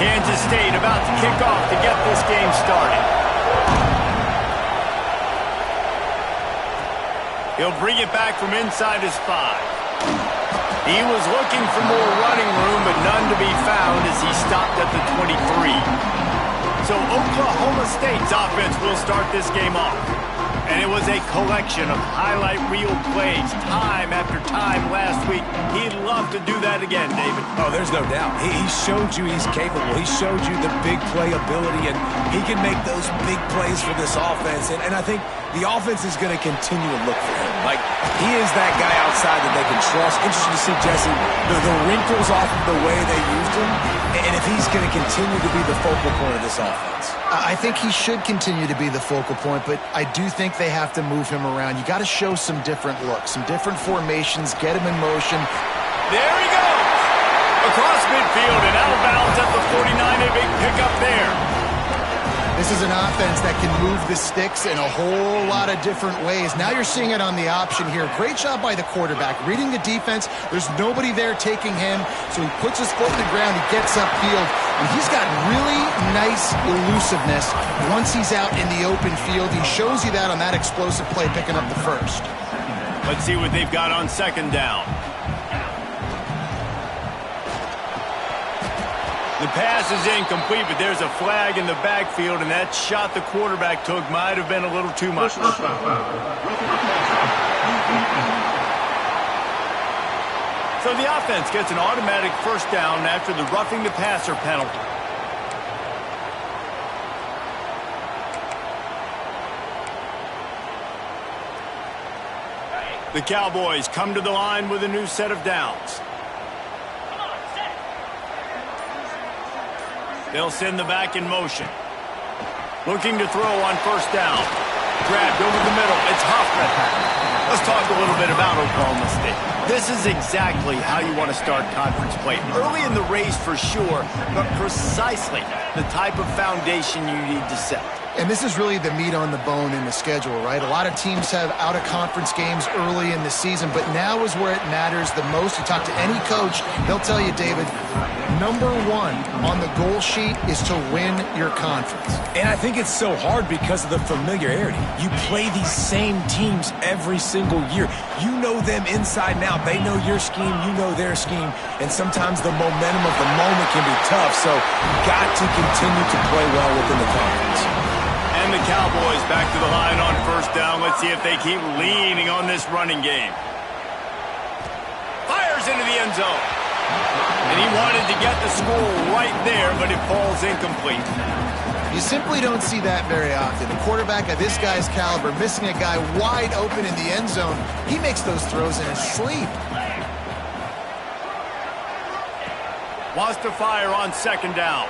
Kansas State about to kick off to get this game started. He'll bring it back from inside his 5. He was looking for more running room, but none to be found as he stopped at the 23. So Oklahoma State's offense will start this game off. And it was a collection of highlight reel plays time after time last week. He'd love to do that again, David. Oh, there's no doubt. He showed you he's capable. He showed you the big play ability, and he can make those big plays for this offense. And I think the offense is going to continue to look for him. Like, he is that guy outside that they can trust. Interesting to see, Jesse, the wrinkles off of the way they used him, and if he's going to continue to be the focal point of this offense. I think he should continue to be the focal point, but I do think they have to move him around. You got to show some different looks, some different formations, get him in motion. There he goes! Across midfield and out of bounds at the 49, a big pickup there. This is an offense that can move the sticks in a whole lot of different ways. Now you're seeing it on the option here. Great job by the quarterback. Reading the defense, there's nobody there taking him, so he puts his foot in the ground, he gets upfield, and he's got really nice elusiveness once he's out in the open field. He shows you that on that explosive play, picking up the first. Let's see what they've got on second down. The pass is incomplete, but there's a flag in the backfield, and that shot the quarterback took might have been a little too much. So the offense gets an automatic first down after the roughing the passer penalty. The Cowboys come to the line with a new set of downs. They'll send the back in motion. Looking to throw on first down. Grabbed over the middle. It's Huffman. Let's talk a little bit about Oklahoma State. This is exactly how you want to start conference play. Early in the race for sure, but precisely the type of foundation you need to set. And this is really the meat on the bone in the schedule, right? A lot of teams have out-of-conference games early in the season, but now is where it matters the most. You talk to any coach, they'll tell you, David, number one on the goal sheet is to win your conference. And I think it's so hard because of the familiarity. You play these same teams every single year. You know them inside and out. They know your scheme, you know their scheme, and sometimes the momentum of the moment can be tough, so you've got to continue to play well within the conference. And the Cowboys back to the line on first down. Let's see if they keep leaning on this running game. Fires into the end zone. And he wanted to get the score right there, but it falls incomplete. You simply don't see that very often. A quarterback of this guy's caliber missing a guy wide open in the end zone. He makes those throws in his sleep. Wants to fire on second down.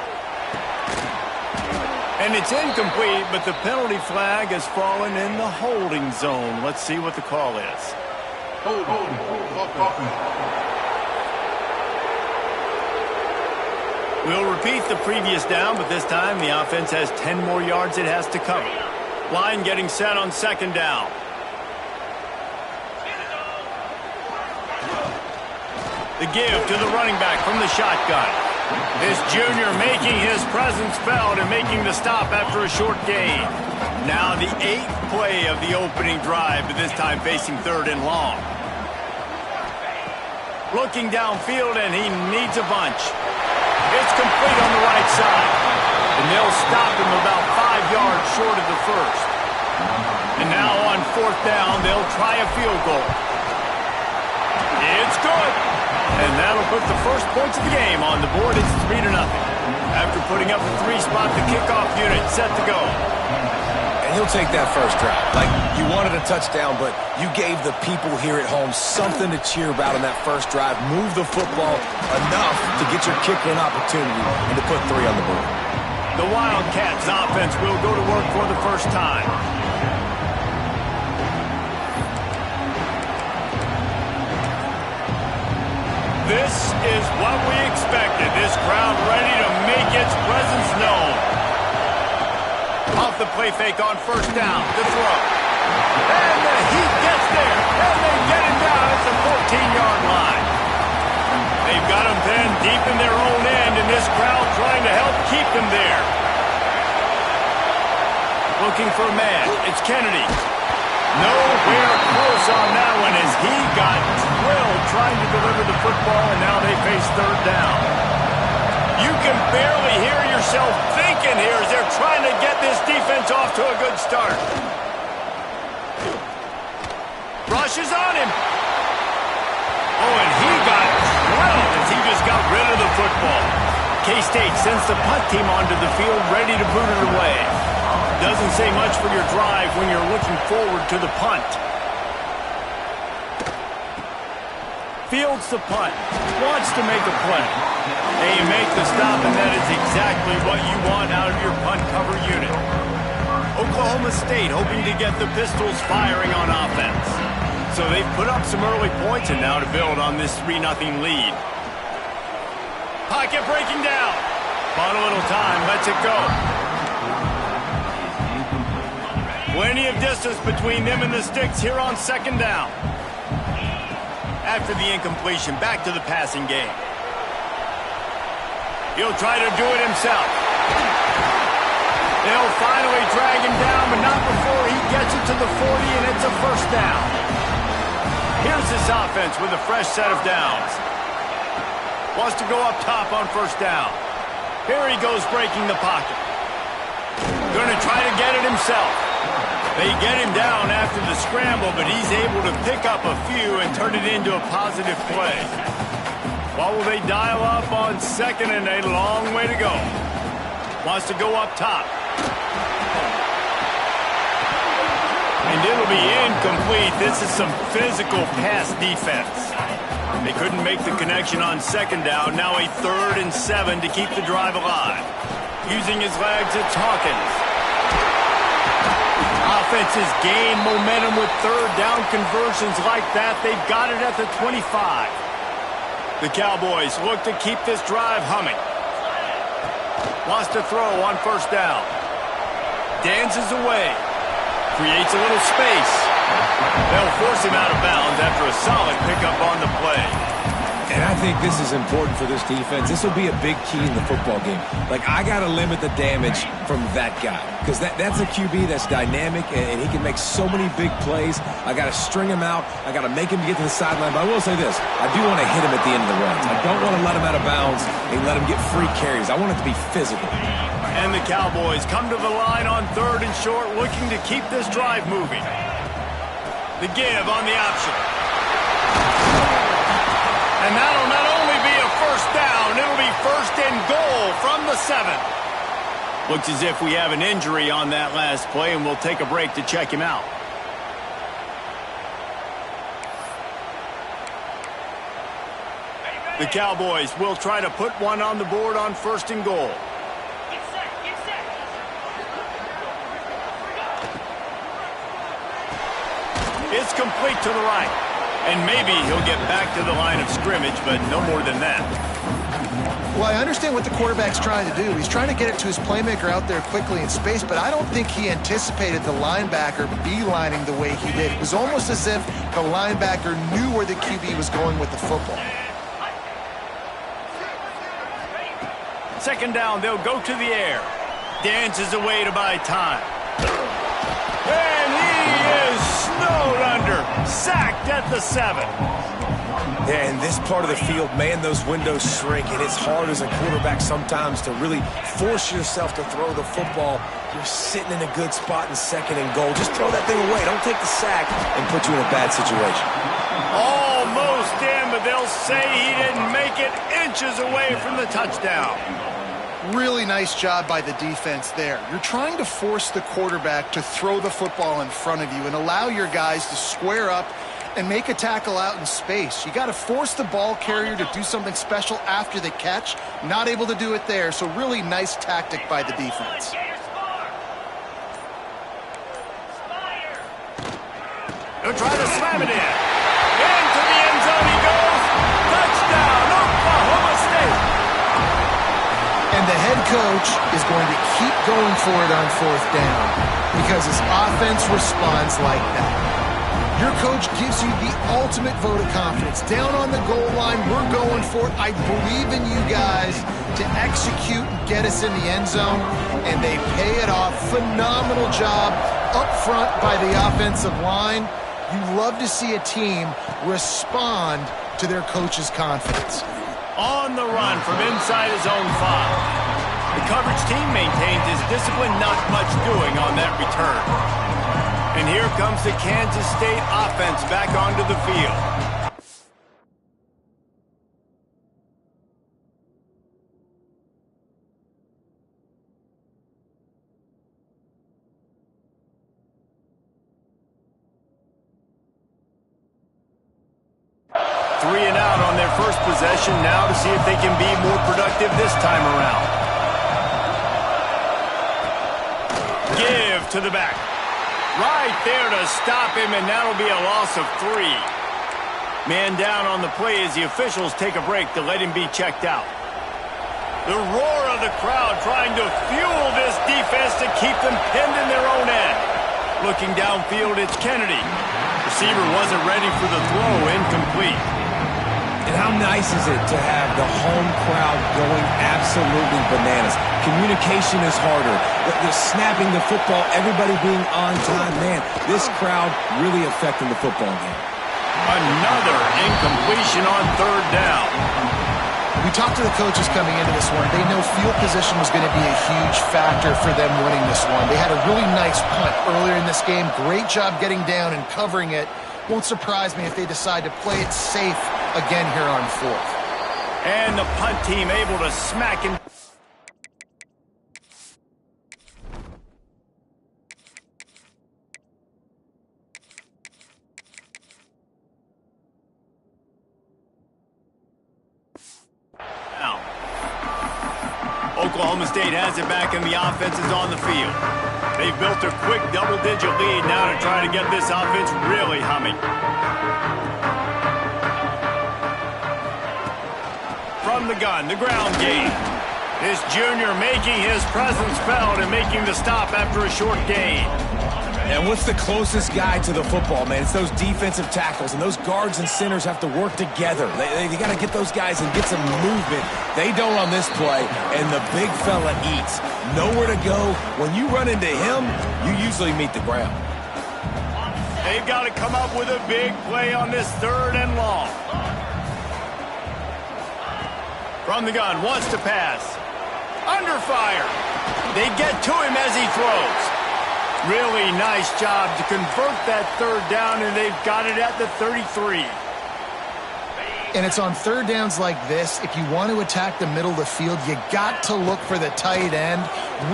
And it's incomplete, but the penalty flag has fallen in the holding zone. Let's see what the call is. We'll repeat the previous down, but this time the offense has 10 more yards it has to cover. Line getting set on second down. The give to the running back from the shotgun. This junior making his presence felt and making the stop after a short gain. Now the 8th play of the opening drive, but this time facing third and long. Looking downfield, and he needs a bunch. It's complete on the right side. And they'll stop him about 5 yards short of the first. And now on fourth down, they'll try a field goal. It's good. And that'll put the first points of the game on the board. It's 3-0. After putting up a 3-spot, the kickoff unit set to go. And he'll take that first drive. Like, you wanted a touchdown, but you gave the people here at home something to cheer about in that first drive. Move the football enough to get your kicker an opportunity and to put 3 on the board. The Wildcats offense will go to work for the first time. This is what we expected. This crowd ready to make its presence known. Off the play fake on first down. The throw. And the Heat gets there. And they get him down at the 14-yard line. They've got him pinned deep in their own end, and this crowd trying to help keep them there. Looking for a man. It's Kennedy. Nowhere close on that one as he got drilled trying to deliver the football, and now they face third down. You can barely hear yourself thinking here as they're trying to get this defense off to a good start. Rushes on him. Oh, and he got drilled as he just got rid of the football. K-State sends the punt team onto the field ready to boot it away. Doesn't say much for your drive when you're looking forward to the punt. Fields the punt. Wants to make a play. And you make the stop, and that is exactly what you want out of your punt cover unit. Oklahoma State hoping to get the Pistols firing on offense. So they've put up some early points and now to build on this 3-0 lead. Pocket breaking down. Bought a little time. Lets it go. Plenty of distance between them and the sticks here on second down. After the incompletion, back to the passing game. He'll try to do it himself. They'll finally drag him down, but not before he gets it to the 40, and it's a first down. Here's this offense with a fresh set of downs. Wants to go up top on first down. Here he goes breaking the pocket. Going to try to get it himself. They get him down after the scramble, but he's able to pick up a few and turn it into a positive play. What will they dial up on second and a long way to go? Wants to go up top. And it'll be incomplete. This is some physical pass defense. They couldn't make the connection on second down. Now a 3rd and 7 to keep the drive alive. Using his legs, it's Hawkins. Offenses gain momentum with third down conversions like that. They've got it at the 25. The Cowboys look to keep this drive humming. Wants to throw on first down. Dances away. Creates a little space. They'll force him out of bounds after a solid pickup on the play. And I think this is important for this defense. This will be a big key in the football game. Like, I got to limit the damage from that guy. Because that's a QB that's dynamic, and he can make so many big plays. I got to string him out. I got to make him get to the sideline. But I will say this. I do want to hit him at the end of the runs. I don't want to let him out of bounds and let him get free carries. I want it to be physical. And the Cowboys come to the line on 3rd and short, looking to keep this drive moving. The give on the option. And that'll not only be a first down, it'll be 1st and goal from the 7. Looks as if we have an injury on that last play, and we'll take a break to check him out. The Cowboys will try to put one on the board on 1st and goal. It's complete to the right. And maybe he'll get back to the line of scrimmage, but no more than that. Well, I understand what the quarterback's trying to do. He's trying to get it to his playmaker out there quickly in space, but I don't think he anticipated the linebacker beelining the way he did. It was almost as if the linebacker knew where the QB was going with the football. Second down, they'll go to the air. Dances away to buy time. And he is snowed under. Sacked at the 7. Yeah, in this part of the field, man, those windows shrink, and it's hard as a quarterback sometimes to really force yourself to throw the football. You're sitting in a good spot in 2nd and goal. Just throw that thing away. Don't take the sack and put you in a bad situation. Almost in, but they'll say he didn't make it inches away from the touchdown. Really nice job by the defense there. You're trying to force the quarterback to throw the football in front of you and allow your guys to square up and make a tackle out in space. You got to force the ball carrier to do something special after the catch. Not able to do it there, so really nice tactic by the defense. He'll try to slam it in. Into the end zone he goes. Touchdown, Oklahoma State. And the head coach is going to keep going for it on 4th down because his offense responds like that. Your coach gives you the ultimate vote of confidence. Down on the goal line, we're going for it. I believe in you guys to execute and get us in the end zone, and they pay it off. Phenomenal job up front by the offensive line. You love to see a team respond to their coach's confidence. On the run from inside his own 5. The coverage team maintains his discipline, not much doing on that return. And here comes the Kansas State offense back onto the field. Three and out on their first possession now to see if they can be more productive this time around. Give to the back. Right there to stop him, and that'll be a loss of 3. Man down on the play as the officials take a break to let him be checked out. The roar of the crowd trying to fuel this defense to keep them pinned in their own end. Looking downfield, it's Kennedy. Receiver wasn't ready for the throw, incomplete. And how nice is it to have the home crowd going absolutely bananas? Communication is harder. The snapping the football, everybody being on time. Man, this crowd really affecting the football game. Another incompletion on third down. We talked to the coaches coming into this one. They know field position was going to be a huge factor for them winning this one. They had a really nice punt earlier in this game. Great job getting down and covering it. Won't surprise me if they decide to play it safe again here on 4th. And the punt team able to smack him. Now, Oklahoma State has it back and the offense is on the field. They've built a quick double-digit lead now to try to get this offense really humming. From the gun, the ground game. This junior making his presence felt and making the stop after a short gain. And what's the closest guy to the football, man? It's those defensive tackles, and those guards and centers have to work together. They got to get those guys and get some movement. They don't on this play, and the big fella eats. Nowhere to go. When you run into him, you usually meet the ground. They've got to come up with a big play on this 3rd and long. From the gun, wants to pass. Under fire. They get to him as he throws. Really nice job to convert that 3rd down, and they've got it at the 33. And it's on 3rd downs like this, if you want to attack the middle of the field, you got to look for the tight end.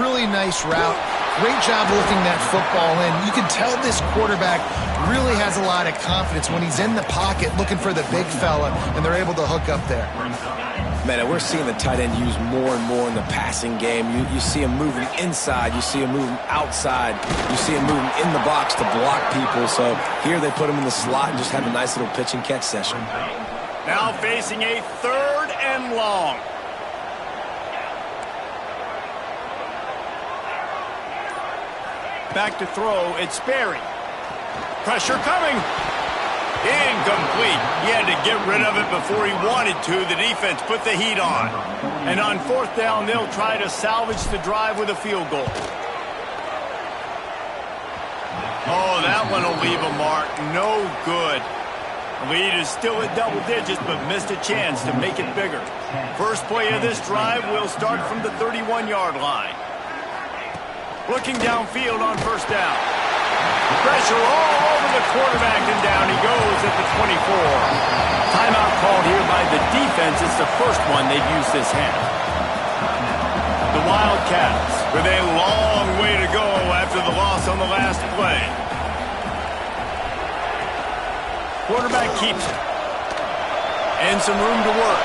Really nice route. Great job looking that football in. You can tell this quarterback really has a lot of confidence when he's in the pocket looking for the big fella, and they're able to hook up there. Man, we're seeing the tight end used more and more in the passing game. You see him moving inside. You see him moving outside. You see him moving in the box to block people. So here they put him in the slot and just have a nice little pitch and catch session. Now facing a 3rd and long. Back to throw, it's Sperry. Pressure coming. Incomplete. He had to get rid of it before he wanted to. The defense put the heat on. And on 4th down, they'll try to salvage the drive with a field goal. Oh, that one will leave a mark. No good. The lead is still at double digits, but missed a chance to make it bigger. First play of this drive will start from the 31-yard line. Looking downfield on 1st down. Pressure all over the quarterback, and down he goes at the 24. Timeout called here by the defense. It's the first one they've used this half. The Wildcats with a long way to go after the loss on the last play. Quarterback keeps it. And some room to work.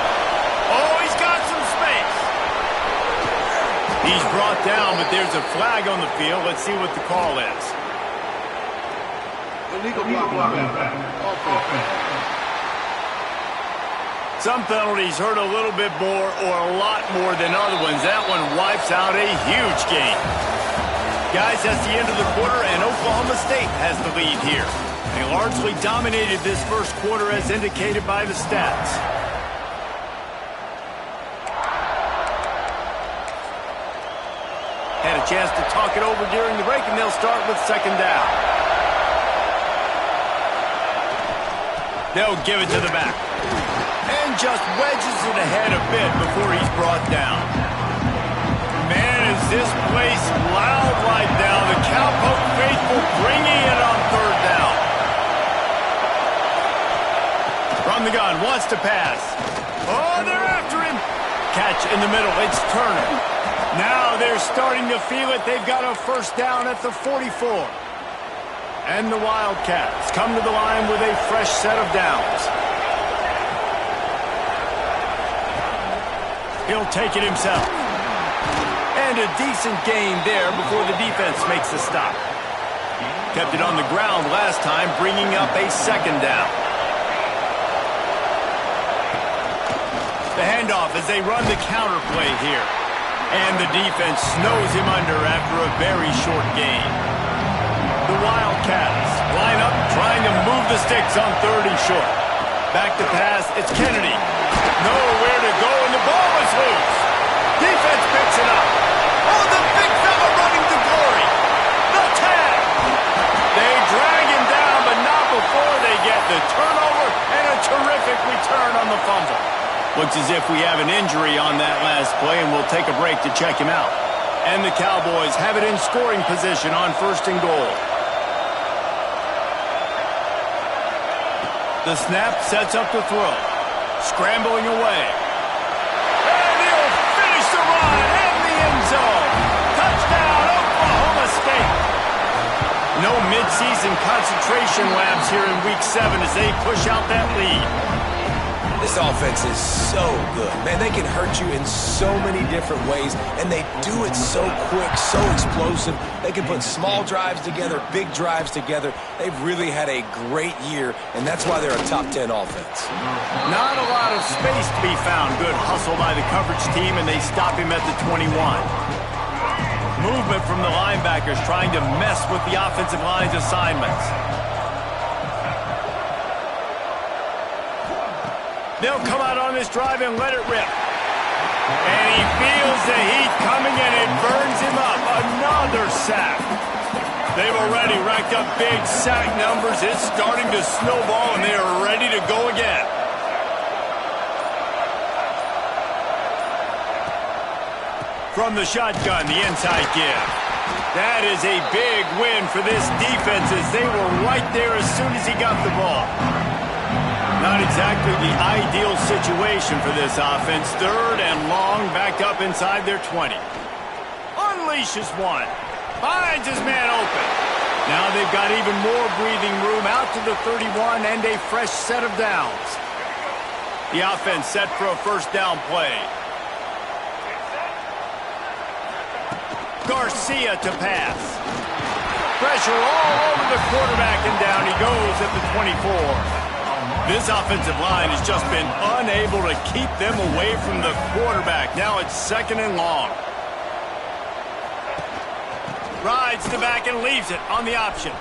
Oh, he's got some space. He's brought down, but there's a flag on the field. Let's see what the call is. Some penalties hurt a little bit more or a lot more than other ones. That one wipes out a huge game. Guys, that's the end of the quarter, and Oklahoma State has the lead here. They largely dominated this first quarter as indicated by the stats. Had a chance to talk it over during the break, and they'll start with second down. They'll give it to the back. And just wedges it ahead a bit before he's brought down. Man, is this place loud right now. The Cowpoke faithful bringing it on third down. From the gun, wants to pass. Oh, they're after him. Catch in the middle, it's Turner. Now they're starting to feel it. They've got a first down at the 44. And the Wildcats come to the line with a fresh set of downs. He'll take it himself. And a decent gain there before the defense makes the stop. Kept it on the ground last time, bringing up a second down. The handoff as they run the counter play here. And the defense snows him under after a very short gain. The Wildcats line up trying to move the sticks on third and short. Back to pass, it's Kennedy. Nowhere to go, and the ball is loose. Defense picks it up. Oh, the big fella running to glory. The tag. They drag him down, but not before they get the turnover and a terrific return on the fumble. Looks as if we have an injury on that last play, and we'll take a break to check him out. And the Cowboys have it in scoring position on first and goal. The snap sets up the throw. Scrambling away. And he'll finish the run in the end zone. Touchdown, Oklahoma State. No midseason concentration labs here in Week 7 as they push out that lead. This offense is so good. Man, they can hurt you in so many different ways, and they do it so quick, so explosive. They can put small drives together, big drives together. They've really had a great year, and that's why they're a top 10 offense. Not a lot of space to be found. Good hustle by the coverage team, and they stop him at the 21. Movement from the linebackers trying to mess with the offensive line's assignments. They'll come out on this drive and let it rip. And he feels the heat coming, and it burns him up. Another sack. They've already racked up big sack numbers. It's starting to snowball, and they are ready to go again. From the shotgun, the inside give. That is a big win for this defense as they were right there as soon as he got the ball. Not exactly the ideal situation for this offense. Third and long, backed up inside their 20. Unleashes one. Finds his man open. Now they've got even more breathing room out to the 31 and a fresh set of downs. The offense set for a first down play. Garcia to pass. Pressure all over the quarterback, and down he goes at the 24. This offensive line has just been unable to keep them away from the quarterback. Now it's second and long. Rides the back and leaves it on the option.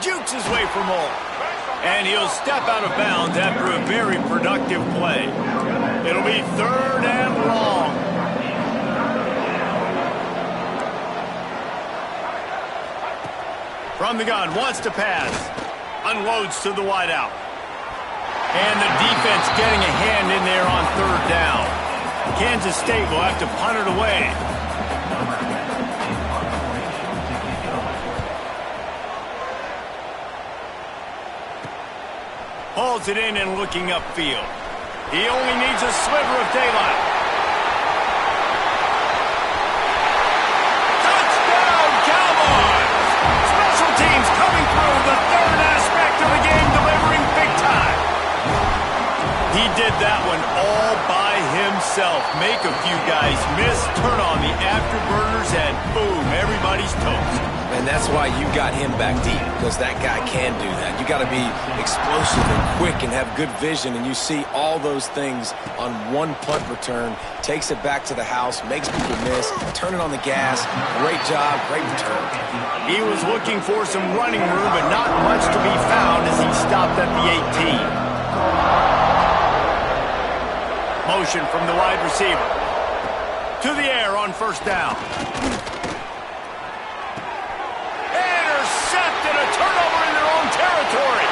Jukes his way for more. And he'll step out of bounds after a very productive play. It'll be third and long. From the gun, wants to pass. Unloads to the wideout. And the defense getting a hand in there on third down. Kansas State will have to punt it away. Hauls it in and looking upfield. He only needs a sliver of daylight. Touchdown, Cowboys! Special teams coming through, the third aspect of the game, delivering big time. He did that one all by himself. Make a few guys miss, turn on the afterburners, and boom, everybody's toast. And that's why you got him back deep, because that guy can do that. You got to be explosive and quick and have good vision, and you see all those things on one punt return. Takes it back to the house, makes people miss, turning on the gas. Great job, great return. He was looking for some running room, but not much to be found as he stopped at the 18. Motion from the wide receiver. To the air on first down. Intercepted, a turnover in their own territory.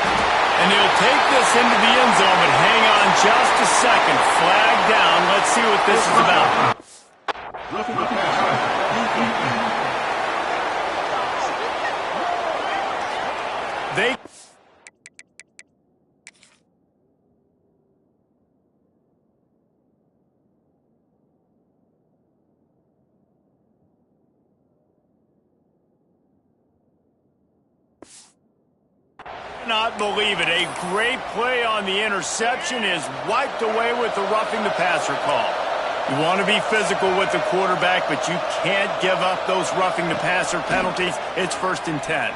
And he'll take this into the end zone, but hang on just a second. Flag down. Let's see what this is about. They... Not believe it. A great play on the interception is wiped away with the roughing the passer call. You want to be physical with the quarterback, but you can't give up those roughing the passer penalties. It's 1st and 10.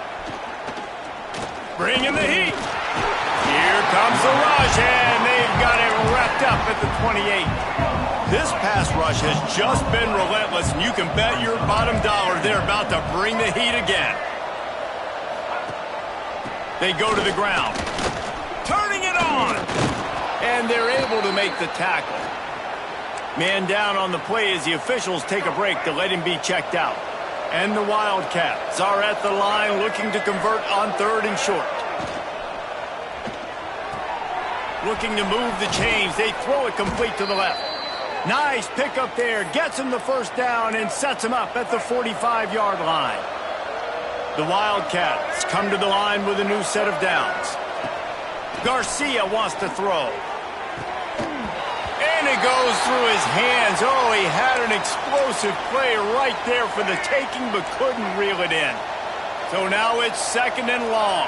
Bring in the heat. Here comes the rush, and they've got it wrapped up at the 28. This pass rush has just been relentless, and you can bet your bottom dollar they're about to bring the heat again. They go to the ground. Turning it on. And they're able to make the tackle. Man down on the play as the officials take a break to let him be checked out. And the Wildcats are at the line looking to convert on 3rd and short. Looking to move the chains. They throw it complete to the left. Nice pickup there. Gets him the first down and sets him up at the 45-yard line. The Wildcats come to the line with a new set of downs. Garcia wants to throw. And it goes through his hands. Oh, he had an explosive play right there for the taking, but couldn't reel it in. So now it's 2nd and long.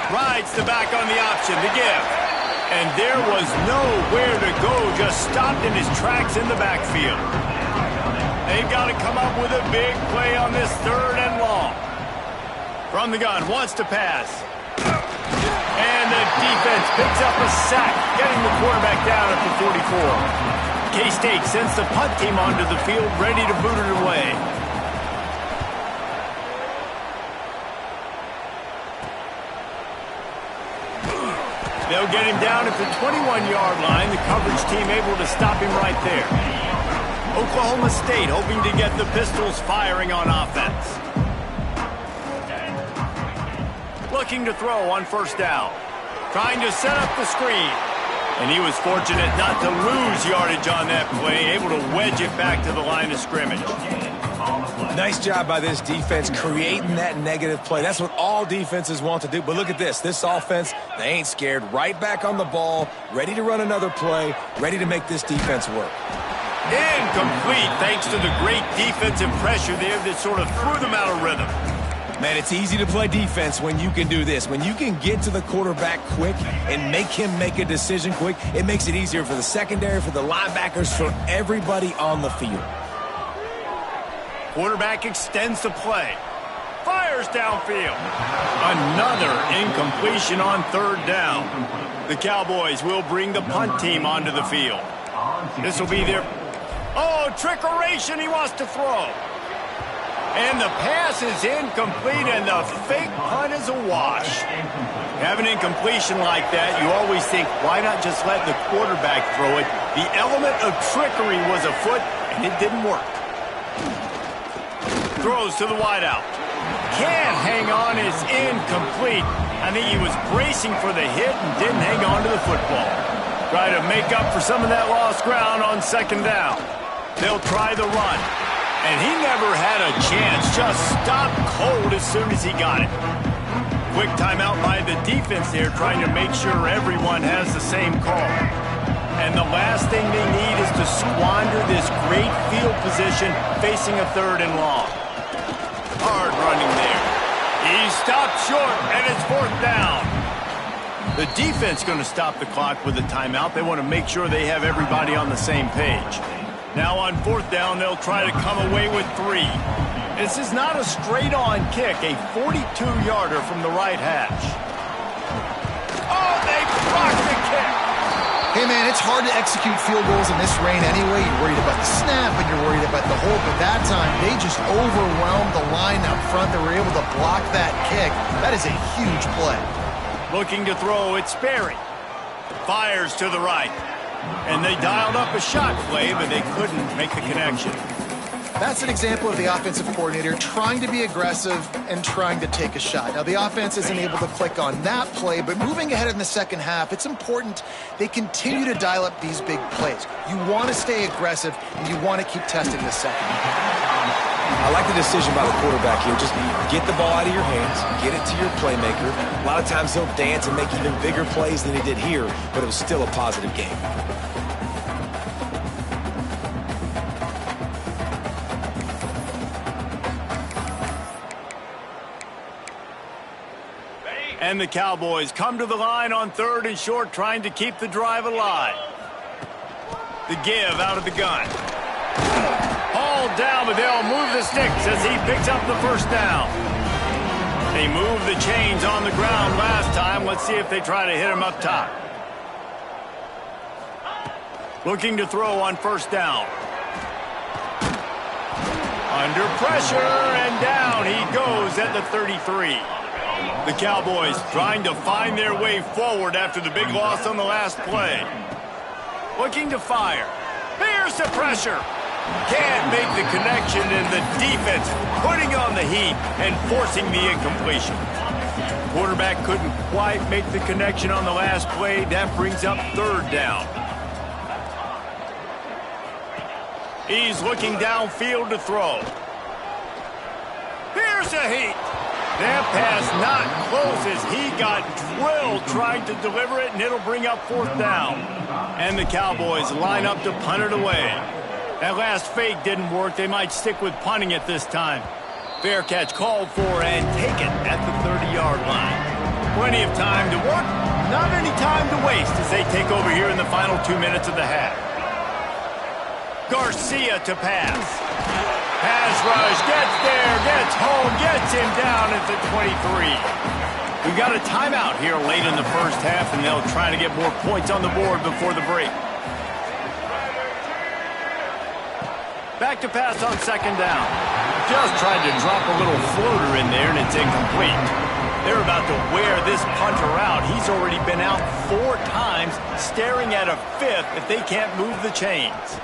Rides the back on the option to give. And there was nowhere to go, just stopped in his tracks in the backfield. They've got to come up with a big play on this 3rd and long. From the gun, wants to pass. And the defense picks up a sack, getting the quarterback down at the 44. K-State sends the punt team onto the field, ready to boot it away. They'll get him down at the 21-yard line. The coverage team able to stop him right there. Oklahoma State hoping to get the Pistols firing on offense. Looking to throw on first down. Trying to set up the screen. And he was fortunate not to lose yardage on that play, able to wedge it back to the line of scrimmage. Nice job by this defense creating that negative play. That's what all defenses want to do. But look at this. This offense, they ain't scared. Right back on the ball, ready to run another play, ready to make this defense work. Incomplete, thanks to the great defensive pressure there that sort of threw them out of rhythm. Man, it's easy to play defense when you can do this. When you can get to the quarterback quick and make him make a decision quick, it makes it easier for the secondary, for the linebackers, for everybody on the field. Quarterback extends the play. Fires downfield. Another incompletion on 3rd down. The Cowboys will bring the punt team onto the field. This will be their... Oh, trickeration, he wants to throw. And the pass is incomplete, and the fake punt is a wash. Have an incompletion like that, you always think, why not just let the quarterback throw it? The element of trickery was afoot, and it didn't work. Throws to the wideout. Can't hang on, it's incomplete. I think he was bracing for the hit and didn't hang on to the football. Try to make up for some of that lost ground on 2nd down. They'll try the run. And he never had a chance, just stopped cold as soon as he got it. Quick timeout by the defense there, trying to make sure everyone has the same call. And the last thing they need is to squander this great field position facing a 3rd and long. Hard running there. He stopped short, and it's 4th down. The defense going to stop the clock with a timeout. They want to make sure they have everybody on the same page. Now on 4th down, they'll try to come away with 3. This is not a straight-on kick, a 42-yarder from the right hash. Oh, they blocked the kick. Hey, man, it's hard to execute field goals in this rain anyway. You're worried about the snap and you're worried about the hold, but that time they just overwhelmed the line up front. They were able to block that kick. That is a huge play. Looking to throw, it's Sperry. Fires to the right. And they dialed up a shot play, but they couldn't make the connection. That's an example of the offensive coordinator trying to be aggressive and trying to take a shot. Now, the offense isn't able to click on that play, but moving ahead in the second half, it's important they continue to dial up these big plays. You want to stay aggressive, and you want to keep testing the second. I like the decision by the quarterback here. Just get the ball out of your hands, get it to your playmaker. A lot of times he'll dance and make even bigger plays than he did here, but it was still a positive game. And the Cowboys come to the line on 3rd and short, trying to keep the drive alive. The give out of the gun. Hauled down, but they'll move the sticks as he picks up the 1st down. They moved the chains on the ground last time. Let's see if they try to hit him up top. Looking to throw on 1st down. Under pressure, and down he goes at the 33. The Cowboys trying to find their way forward after the big loss on the last play. Looking to fire. Here's the pressure. Can't make the connection, and the defense putting on the heat and forcing the incompletion. Quarterback couldn't quite make the connection on the last play. That brings up 3rd down. He's looking downfield to throw. Here's the heat. That pass not close as he got drilled trying to deliver it, and it'll bring up 4th down. And the Cowboys line up to punt it away. That last fake didn't work. They might stick with punting it this time. Fair catch called for and taken at the 30-yard line. Plenty of time to work, not any time to waste as they take over here in the final 2 minutes of the half. Garcia to pass. Pass rush, gets there, gets home, gets him down at the 23. We've got a timeout here late in the 1st half, and they'll try to get more points on the board before the break. Back to pass on 2nd down. Just tried to drop a little floater in there, and it's incomplete. They're about to wear this punter out. He's already been out 4 times, staring at a 5th if they can't move the chains.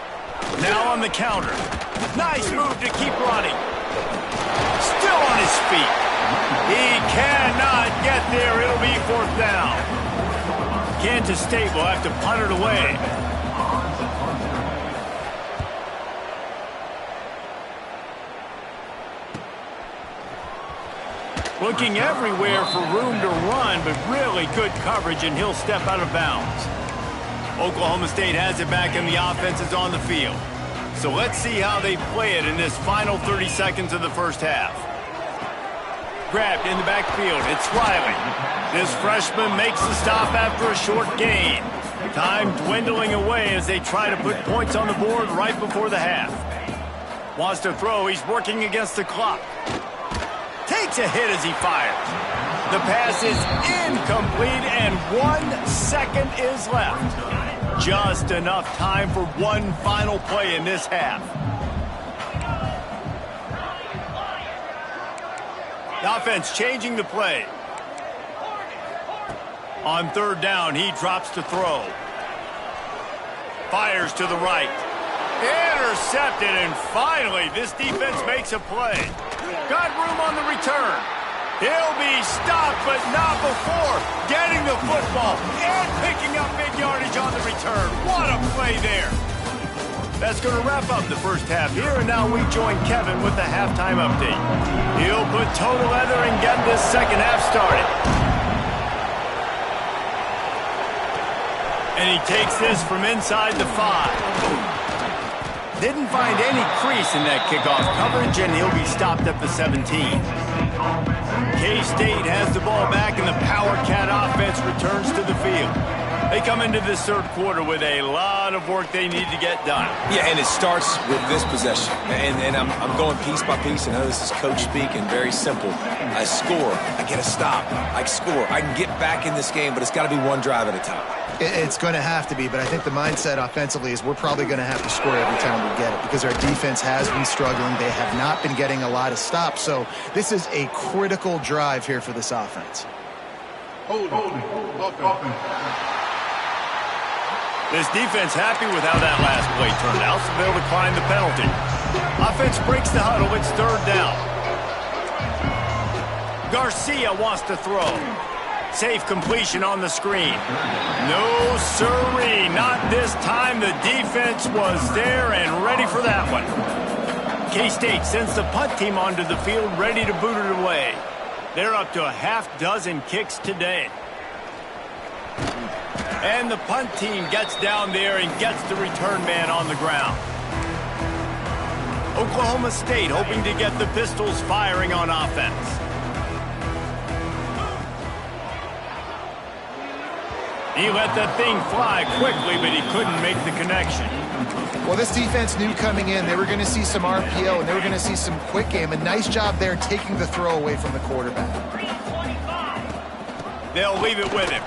Now on the counter. Nice move to keep running. Still on his feet. He cannot get there. It'll be 4th down. Kansas State will have to punt it away. Looking everywhere for room to run, but really good coverage, and he'll step out of bounds. Oklahoma State has it back, and the offense is on the field. So let's see how they play it in this final 30 seconds of the 1st half. Grabbed in the backfield, it's Riley. This freshman makes the stop after a short gain. Time dwindling away as they try to put points on the board right before the half. Wants to throw, he's working against the clock. Takes a hit as he fires. The pass is incomplete, and 1 second is left. Just enough time for one final play in this half. The offense changing the play. On 3rd down, he drops to throw. Fires to the right. Intercepted, and finally, this defense makes a play. Got room on the return. He'll be stopped, but not before getting the football and picking up big yardage on the return. What a play there. That's going to wrap up the 1st half here, and now we join Kevin with the halftime update. He'll put toe to leather and get this 2nd half started. And he takes this from inside the 5. Didn't find any crease in that kickoff coverage, and he'll be stopped at the 17. K-State has the ball back, and the Power Cat offense returns to the field. They come into this third quarter with a lot of work they need to get done. Yeah, and it starts with this possession. And I'm going piece by piece. I know this is coach speak and very simple. I score. I get a stop. I score. I can get back in this game, but it's got to be one drive at a time. It's going to have to be, but I think the mindset offensively is we're probably going to have to score every time we get it because our defense has been struggling. They have not been getting a lot of stops, so this is a critical drive here for this offense. This defense happy with how that last play turned out, so they'll decline the penalty. Offense breaks the huddle. It's third down. Garcia wants to throw. Safe completion on the screen. No siree, not this time. The defense was there and ready for that one. K-State sends the punt team onto the field, ready to boot it away. They're up to a half dozen kicks today. And the punt team gets down there and gets the return man on the ground. Oklahoma State hoping to get the Pistols firing on offense. He let that thing fly quickly, but he couldn't make the connection. Well, this defense knew coming in they were going to see some RPO and they were going to see some quick game. A nice job there taking the throw away from the quarterback. They'll leave it with him.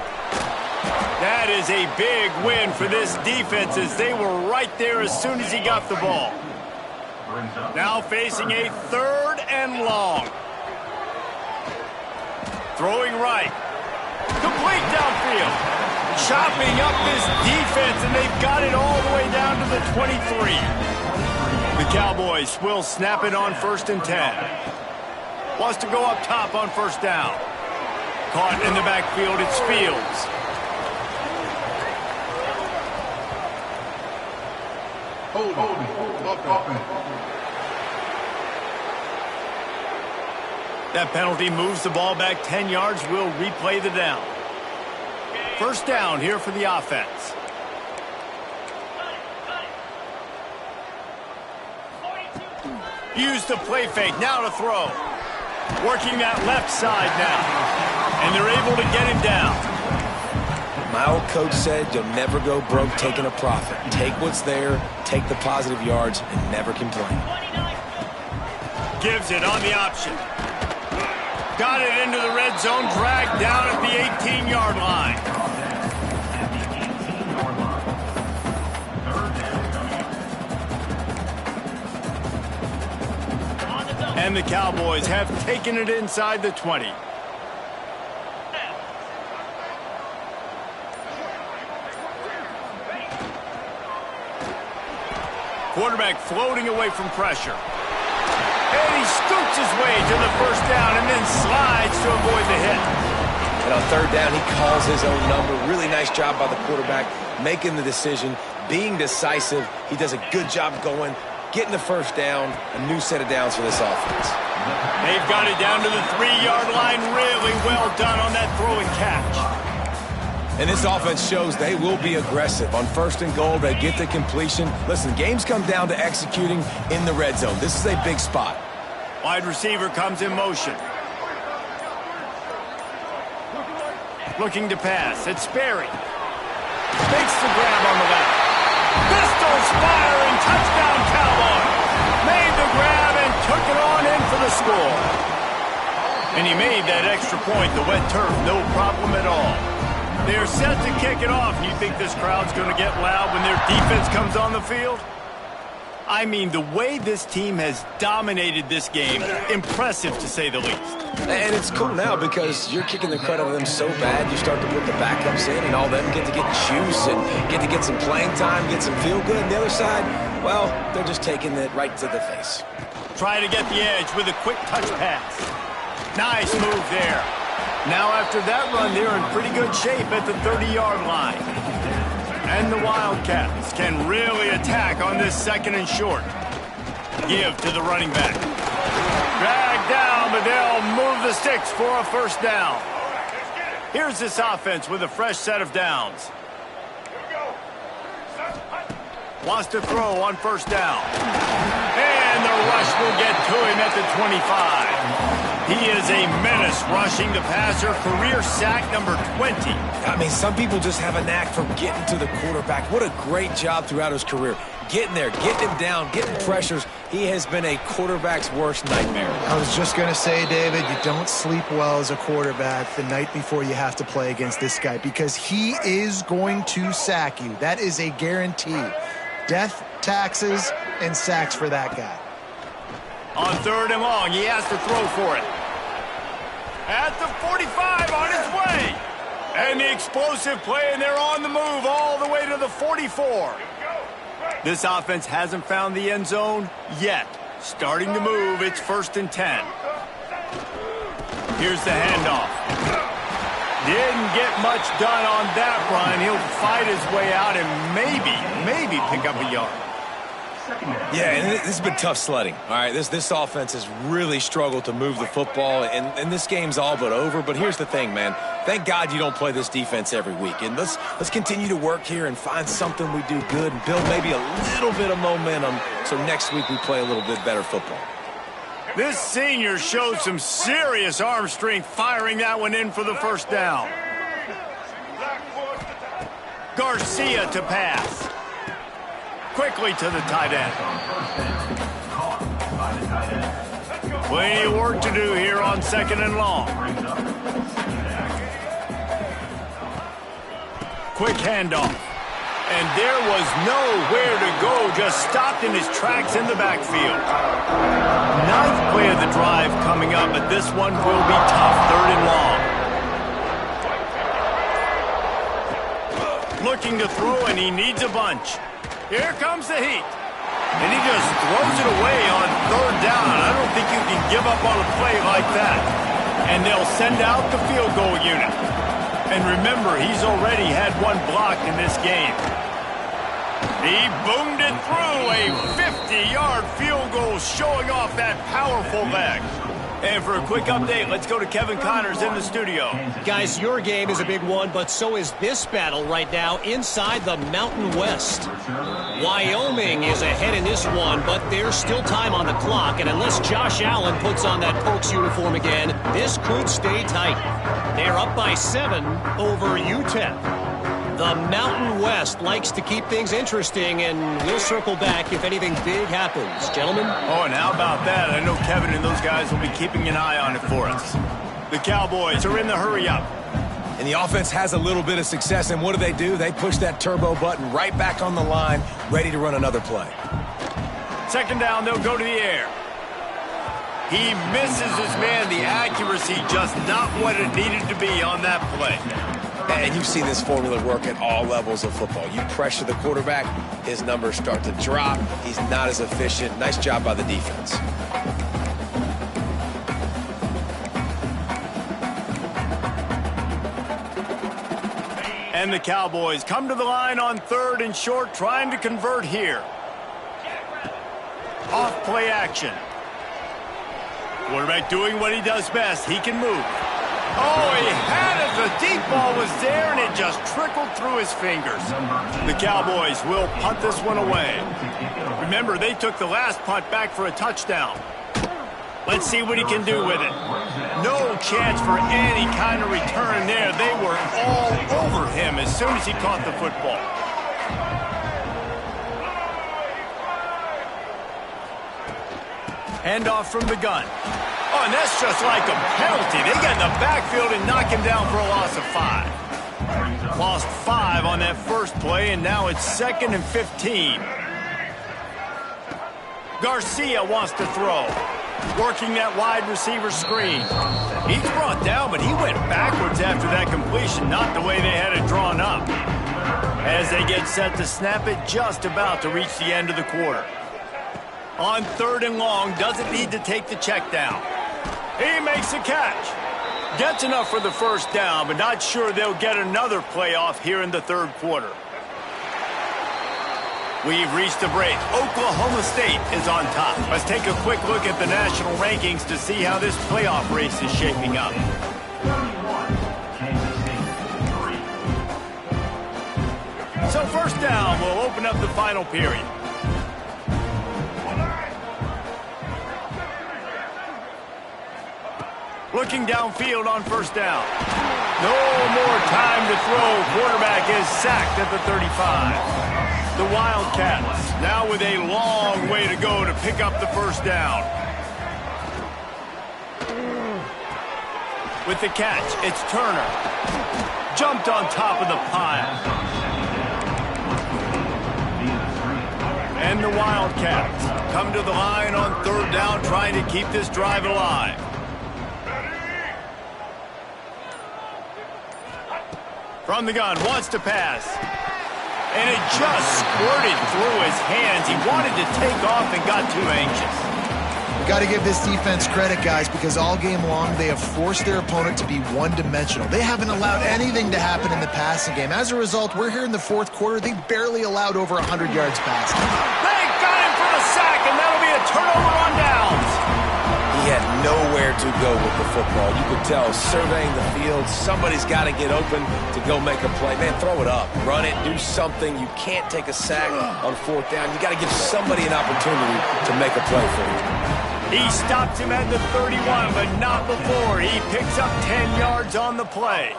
That is a big win for this defense as they were right there as soon as he got the ball. Now facing a third and long. Throwing right. Complete downfield. Chopping up this defense, and they've got it all the way down to the 23. The Cowboys will snap it on 1st and 10. Wants to go up top on first down. Caught in the backfield, it's Fields. That penalty moves the ball back 10 yards. We'll replay the down. First down here for the offense. Use the play fake. Now to throw. Working that left side now. And they're able to get him down. My old coach said you'll never go broke taking a profit. Take what's there, take the positive yards, and never complain. Gives it on the option. Got it into the red zone, dragged down at the 18-yard line. And the Cowboys have taken it inside the 20. Quarterback floating away from pressure. And he scoots his way to the first down and then slides to avoid the hit. And on third down, he calls his own number. Really nice job by the quarterback, making the decision, being decisive. He does a good job going, getting the first down, a new set of downs for this offense. They've got it down to the 3-yard line. Really well done on that throw and catch. And this offense shows they will be aggressive. On 1st and goal, they get the completion. Listen, games come down to executing in the red zone. This is a big spot. Wide receiver comes in motion. Looking to pass. It's Sperry. Makes the grab on the left. Pistols firing. Touchdown, Cowboys. Made the grab and took it on in for the score. And he made that extra point. The wet turf, no problem at all. They're set to kick it off. You think this crowd's going to get loud when their defense comes on the field? I mean, the way this team has dominated this game, impressive to say the least. And it's cool now because you're kicking the crud out of them so bad, you start to put the backups in and all them get to get juice and get to get some playing time, get some feel good. And the other side, well, they're just taking it right to the face. Try to get the edge with a quick touch pass. Nice move there. Now after that run, they're in pretty good shape at the 30-yard line. And the Wildcats can really attack on this 2nd and short. Give to the running back. Drag down, but they'll move the sticks for a first down. Here's this offense with a fresh set of downs. Wants to throw on first down. And the rush will get to him at the 25. He is a menace rushing the passer, career sack number 20. I mean, some people just have a knack for getting to the quarterback. What a great job throughout his career. Getting there, getting him down, getting pressures. He has been a quarterback's worst nightmare. I was just going to say, David, you don't sleep well as a quarterback the night before you have to play against this guy because he is going to sack you. That is a guarantee. Death, taxes, and sacks for that guy. On 3rd and long, he has to throw for it. At the 45, on his way. And the explosive play, and they're on the move all the way to the 44. This offense hasn't found the end zone yet. Starting to move, it's 1st and 10. Here's the handoff. Didn't get much done on that run. He'll fight his way out and maybe pick up a yard. Yeah, and this has been tough sledding. All right, this offense has really struggled to move the football, and this game's all but over. But here's the thing, man. Thank God you don't play this defense every week. And let's continue to work here and find something we do good and build maybe a little bit of momentum so next week we play a little bit better football. This senior showed some serious arm strength firing that one in for the 1st down. Garcia to pass. Quickly to the tight end. Plenty of work to do here on 2nd and long. Quick handoff. And there was nowhere to go, just stopped in his tracks in the backfield. 9th play of the drive coming up, but this one will be tough, 3rd and long. Looking to throw, and he needs a bunch. Here comes the heat. And he just throws it away on 3rd down. I don't think you can give up on a play like that. And they'll send out the field goal unit. And remember, he's already had one block in this game. He boomed it through a 50-yard field goal, showing off that powerful leg. And for a quick update, let's go to Kevin Connors in the studio. Guys, your game is a big one, but so is this battle right now inside the Mountain West. Wyoming is ahead in this one, but there's still time on the clock, and unless Josh Allen puts on that Pokes uniform again, this could stay tight. They're up by 7 over UTEP. The Mountain West likes to keep things interesting, and we'll circle back if anything big happens. Gentlemen? Oh, and how about that? I know Kevin and those guys will be keeping an eye on it for us. The Cowboys are in the hurry-up. And the offense has a little bit of success, and what do? They push that turbo button right back on the line, ready to run another play. 2nd down, they'll go to the air. He misses his man. The accuracy just not what it needed to be on that play. And you've seen this formula work at all levels of football. You pressure the quarterback, his numbers start to drop. He's not as efficient. Nice job by the defense. And the Cowboys come to the line on 3rd and short, trying to convert here. Off play action. Quarterback doing what he does best. He can move. Oh, he had it. The deep ball was there, and it just trickled through his fingers. The Cowboys will punt this one away. Remember, they took the last punt back for a touchdown. Let's see what he can do with it. No chance for any kind of return there. They were all over him as soon as he caught the football. Handoff from the gun. Oh, and that's just like a penalty. They get in the backfield and knock him down for a loss of 5. Lost 5 on that first play, and now it's 2nd and 15. Garcia wants to throw. Working that wide receiver screen. He's brought down, but he went backwards after that completion, not the way they had it drawn up. As they get set to snap it, just about to reach the end of the quarter. On 3rd and long, doesn't need to take the check down. He makes a catch. Gets enough for the 1st down, but not sure they'll get another playoff here in the 3rd quarter. We've reached the break. Oklahoma State is on top. Let's take a quick look at the national rankings to see how this playoff race is shaping up. So 1st down will open up the final period. Looking downfield on first down. No more time to throw. Quarterback is sacked at the 35. The Wildcats now with a long way to go to pick up the first down. With the catch, it's Turner. Jumped on top of the pile. And the Wildcats come to the line on third down, trying to keep this drive alive. From the gun, wants to pass. And it just squirted through his hands. He wanted to take off and got too anxious. We've got to give this defense credit, guys, because all game long they have forced their opponent to be one-dimensional. They haven't allowed anything to happen in the passing game. As a result, we're here in the fourth quarter. They barely allowed over 100 yards passing. They got him for the sack, and that'll be a turnover on downs. He had nowhere to go with the football. You could tell, surveying the field, somebody's got to get open to go make a play. Man, throw it up. Run it. Do something. You can't take a sack on fourth down. You got to give somebody an opportunity to make a play for you. He stops him at the 31, but not before. He picks up 10 yards on the play.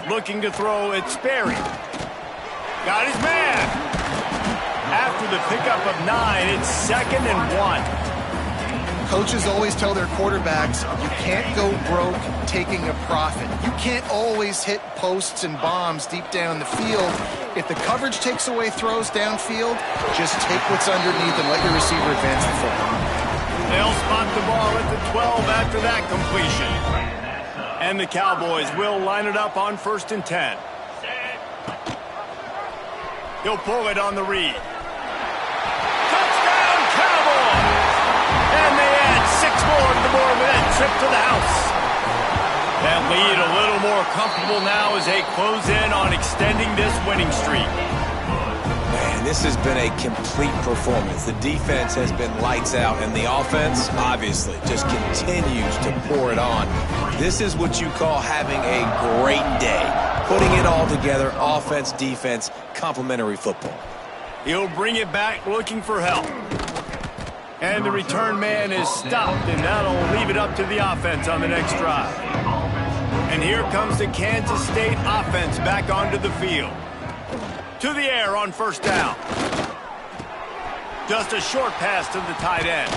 Looking to throw, it's Sperry. Got his man. After the pickup of 9, it's 2nd and 1. Coaches always tell their quarterbacks, you can't go broke taking a profit. You can't always hit posts and bombs deep down the field. If the coverage takes away throws downfield, just take what's underneath and let your receiver advance the football. They'll spot the ball at the 12 after that completion. And the Cowboys will line it up on 1st and 10. He'll pull it on the read. Touchdown, Cowboys! And they add 6 more to the board with that trip to the house. That lead a little more comfortable now as they close in on extending this winning streak. Man, this has been a complete performance. The defense has been lights out, and the offense, obviously, just continues to pour it on. This is what you call having a great day. Putting it all together, offense, defense, complementary football. He'll bring it back looking for help. And the return man is stopped, and that'll leave it up to the offense on the next drive. And here comes the Kansas State offense back onto the field. To the air on first down. Just a short pass to the tight end.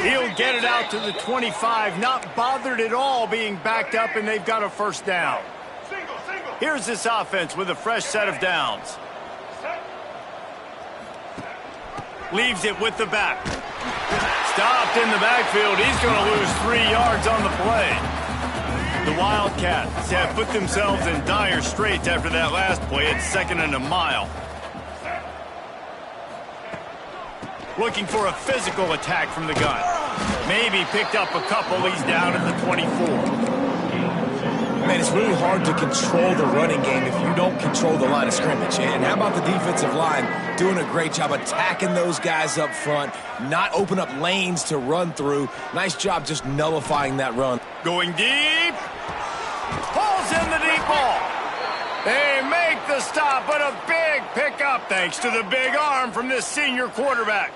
He'll get it out to the 25, not bothered at all being backed up, and they've got a first down. Here's this offense with a fresh set of downs. Leaves it with the back. Stopped in the backfield. He's going to lose 3 yards on the play. The Wildcats have put themselves in dire straits after that last play. It's 2nd and a mile. Looking for a physical attack from the gun. Maybe picked up a couple. He's down at the 24. Man, it's really hard to control the running game if you don't control the line of scrimmage. And how about the defensive line doing a great job attacking those guys up front, not open up lanes to run through. Nice job just nullifying that run. Going deep. Pulls in the deep ball. They make the stop, but a big pickup thanks to the big arm from this senior quarterback.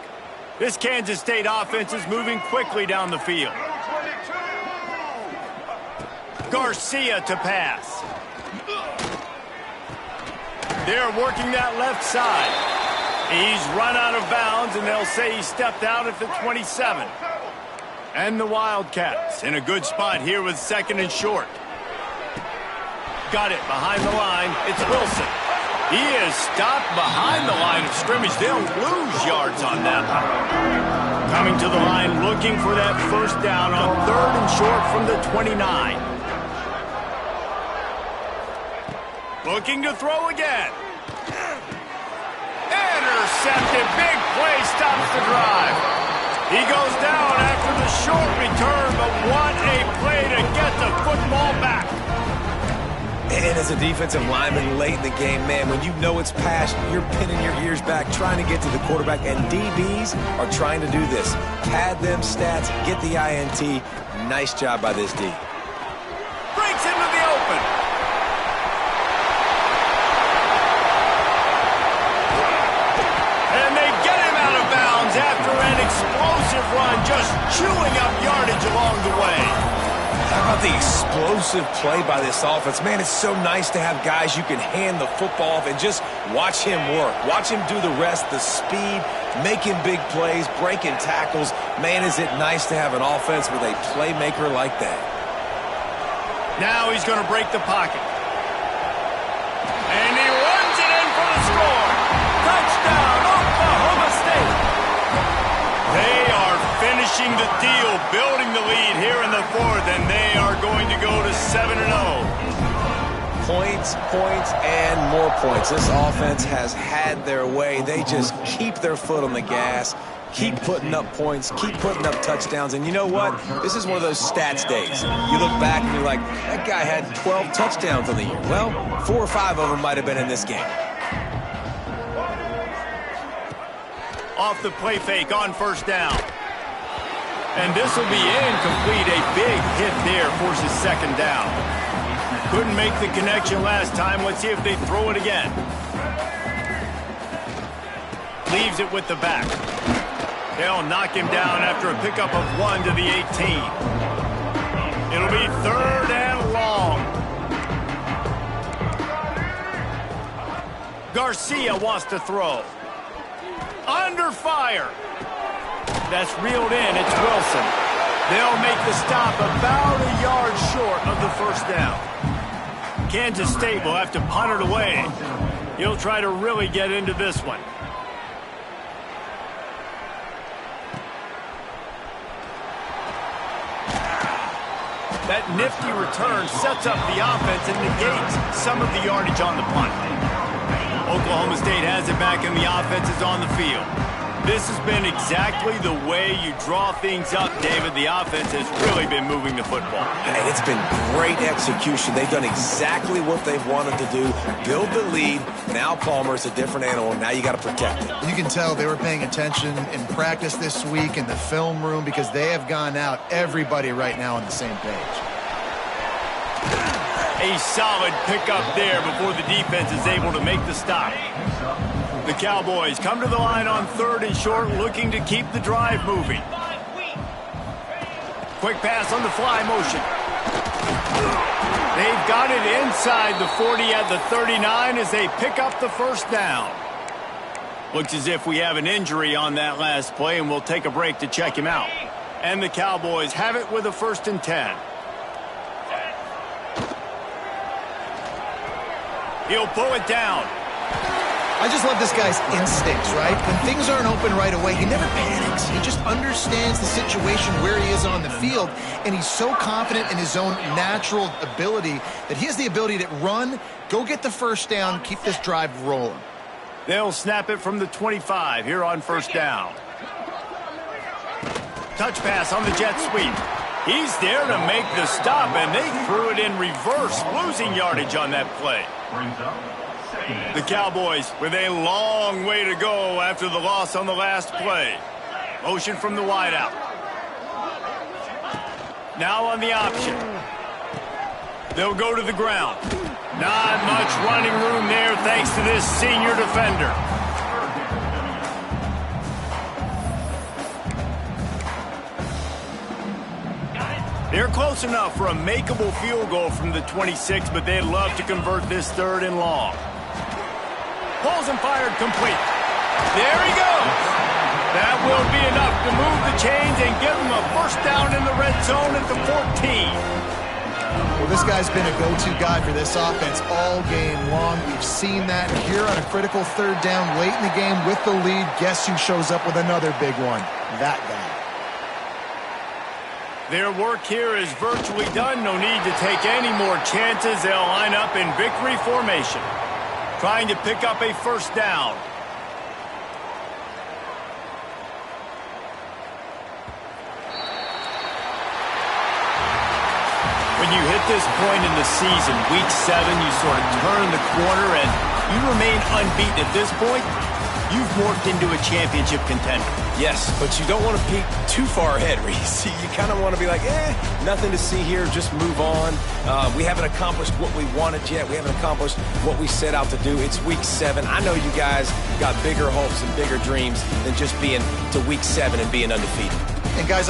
This Kansas State offense is moving quickly down the field. Garcia to pass. They're working that left side. He's run out of bounds, and they'll say he stepped out at the 27. And the Wildcats in a good spot here with 2nd and short. Got it behind the line. It's Wilson. He is stopped behind the line of scrimmage. They'll lose yards on that one. Coming to the line looking for that first down on 3rd and short from the 29. Looking to throw again. Intercepted. Big play stops the drive. He goes down after the short return, but what a play to get the football back. And as a defensive lineman late in the game, man, when you know it's passed, you're pinning your ears back, trying to get to the quarterback, and DBs are trying to do this. Pad them stats, get the INT. Nice job by this D. Breaks into the open. And they get him out of bounds after an explosive run, just chewing up yardage along the way. explosive play by this offense. Man, it's so nice to have guys you can hand the football off and just watch him work. Watch him do the rest, the speed, making big plays, breaking tackles. Man, is it nice to have an offense with a playmaker like that. Now he's going to break the pocket. And he runs it in for the score. Touchdown, Oklahoma State. They are finishing the deal, building the lead here in the fourth, and they are going to go to 7-0. Points, points, and more points. This offense has had their way. They just keep their foot on the gas, keep putting up points, keep putting up touchdowns. And you know what? This is one of those stats days. You look back and you're like, that guy had 12 touchdowns on the year. Well, 4 or 5 of them might have been in this game. Off the play fake on first down. And this will be incomplete. A big hit there forces second down. Couldn't make the connection last time. Let's see if they throw it again. Leaves it with the back. They'll knock him down after a pickup of 1 to the 18. It'll be 3rd and long. Garcia wants to throw. Under fire. That's reeled in. It's Wilson. They'll make the stop about a yard short of the first down. Kansas State will have to punt it away. He'll try to really get into this one. That nifty return sets up the offense and negates some of the yardage on the punt. Oklahoma State has it back and the offense is on the field. This has been exactly the way you draw things up, David. The offense has really been moving the football. And it's been great execution. They've done exactly what they've wanted to do. Build the lead. Now Palmer's a different animal. Now you got to protect it. You can tell they were paying attention in practice this week in the film room because they have gone out, everybody right now on the same page. A solid pickup there before the defense is able to make the stop. The Cowboys come to the line on 3rd and short, looking to keep the drive moving. Quick pass on the fly motion. They've got it inside the 40 at the 39 as they pick up the first down. Looks as if we have an injury on that last play, and we'll take a break to check him out. And the Cowboys have it with a 1st and 10. He'll pull it down. I just love this guy's instincts, right? When things aren't open right away, he never panics. He just understands the situation where he is on the field, and he's so confident in his own natural ability that he has the ability to run, go get the first down, keep this drive rolling. They'll snap it from the 25 here on first down. Touch pass on the jet sweep. He's there to make the stop, and they threw it in reverse, losing yardage on that play. The Cowboys with a long way to go after the loss on the last play. Motion from the wideout. Now on the option. They'll go to the ground. Not much running room there thanks to this senior defender. They're close enough for a makeable field goal from the 26, but they'd love to convert this 3rd and long. Pulls and fired complete. There he goes. That will be enough to move the chains and give him a first down in the red zone at the 14. Well, this guy's been a go-to guy for this offense all game long. We've seen that here on a critical 3rd down late in the game with the lead. Guess who shows up with another big one? That guy. Their work here is virtually done. No need to take any more chances. They'll line up in victory formation, trying to pick up a first down. When you hit this point in the season, week 7, you sort of turn the corner and you remain unbeaten. At this point, you've morphed into a championship contender. Yes, but you don't want to peek too far ahead, Reese. You kind of want to be like, nothing to see here, just move on. We haven't accomplished what we wanted yet. We haven't accomplished what we set out to do. It's week 7. I know you guys got bigger hopes and bigger dreams than just being to week 7 and being undefeated. And guys,